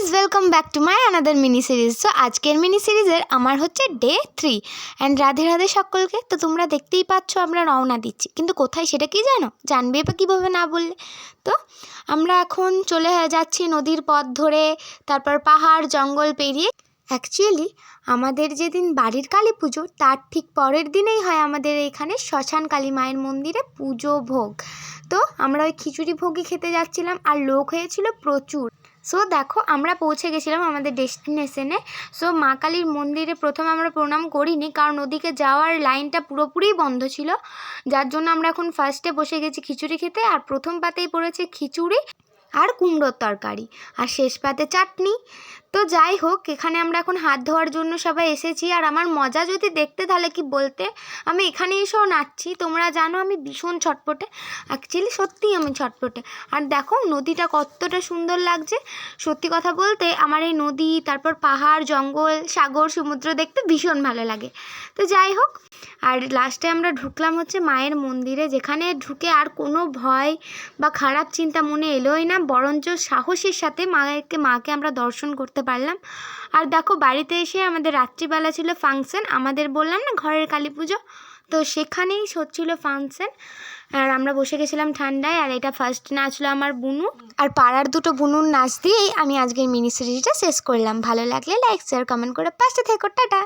Guys welcome back to my another mini series. So আজকের mini সিরিজের আমার হচ্ছে ডে 3 অ্যান্ড রাধে রাধে সকলকে। তো তোমরা দেখতেই পাচ্ছ আমরা রওনা দিচ্ছি, কিন্তু কোথায় সেটা কি জানো? জানবে বা কীভাবে না বললে? তো আমরা এখন চলে যাচ্ছি নদীর পথ ধরে, তারপর পাহাড় জঙ্গল পেরিয়ে। অ্যাকচুয়ালি আমাদের যেদিন বাড়ির কালী পুজো তার ঠিক পরের দিনেই হয় আমাদের এখানে শ্মশান কালী মায়ের মন্দিরে পুজো ভোগ। তো আমরা ওই খিচুড়ি ভোগই খেতে যাচ্ছিলাম, আর লোক হয়েছিল প্রচুর। সো দেখো আমরা পৌঁছে গেছিলাম আমাদের ডেস্টিনেশনে। সো মা কালীর মন্দিরে প্রথমে আমরা প্রণাম করিনি, কারণ ওদিকে যাওয়ার লাইনটা পুরোপুরি বন্ধ ছিল, যার জন্য আমরা এখন ফার্স্টে বসে গেছি খিচুড়ি খেতে। আর প্রথম পাতেই পড়েছে খিচুড়ি আর কুমড়োর তরকারি, আর শেষ পাতে চাটনি। তো যাই হোক, এখানে আমরা এখন হাত ধোয়ার জন্য সবাই এসেছি। আর আমার মজা যদি দেখতে তাহলে কি বলতে, আমি এখানে এসেও নাচছি। তোমরা জানো আমি ভীষণ ছটপটে, অ্যাকচুয়ালি সত্যিই আমি ছটপটে। আর দেখো নদীটা কতটা সুন্দর লাগছে। সত্যি কথা বলতে আমার এই নদী, তারপর পাহাড় জঙ্গল সাগর সমুদ্র দেখতে ভীষণ ভালো লাগে। তো যাই হোক, আর লাস্টে আমরা ঢুকলাম হচ্ছে মায়ের মন্দিরে, যেখানে ঢুকে আর কোনো ভয় বা খারাপ চিন্তা মনে এলোই না, বরঞ্চ সাহসের সাথে মাকে আমরা দর্শন করতে পারলাম। আর দেখো বাড়িতে এসে আমাদের রাত্রিবেলা ছিল ফাংশন, আমাদের বললাম না ঘরের কালী পুজো, তো সেখানেই হচ্ছিল ফাংশন। আর আমরা বসে গেছিলাম ঠান্ডায়। আর এটা ফার্স্ট নাচলো আমার বুনু, আর পাড়ার দুটো বুনুর নাচ দিয়েই আমি আজকের মিনি সিরিজটা শেষ করলাম। ভালো লাগলে লাইক শেয়ার কমেন্ট করে পাশে থেকো। টাটা।